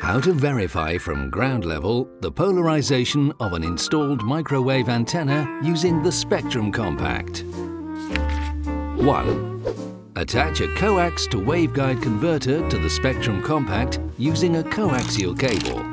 How to verify from ground level the polarization of an installed microwave antenna using the Spectrum Compact. 1. Attach a coax to waveguide converter to the Spectrum Compact using a coaxial cable.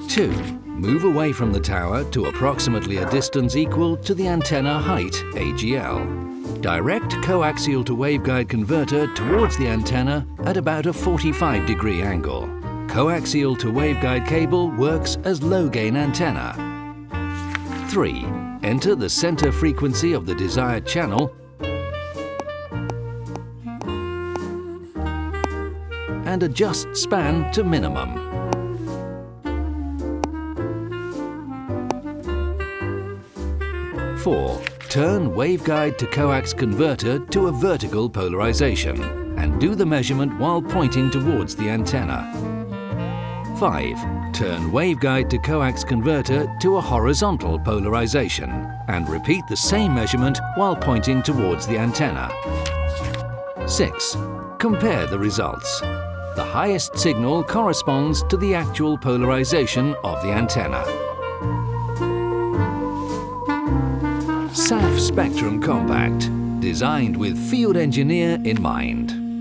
2. Move away from the tower to approximately a distance equal to the antenna height, AGL. Direct coaxial to waveguide converter towards the antenna at about a 45-degree angle. Coaxial to waveguide cable works as low-gain antenna. 3. Enter the center frequency of the desired channel and adjust span to minimum. 4. Turn waveguide to coax converter to a vertical polarization and do the measurement while pointing towards the antenna. 5. Turn waveguide to coax converter to a horizontal polarization and repeat the same measurement while pointing towards the antenna. 6. Compare the results. The highest signal corresponds to the actual polarization of the antenna. SAF Spectrum Compact, designed with field engineer in mind.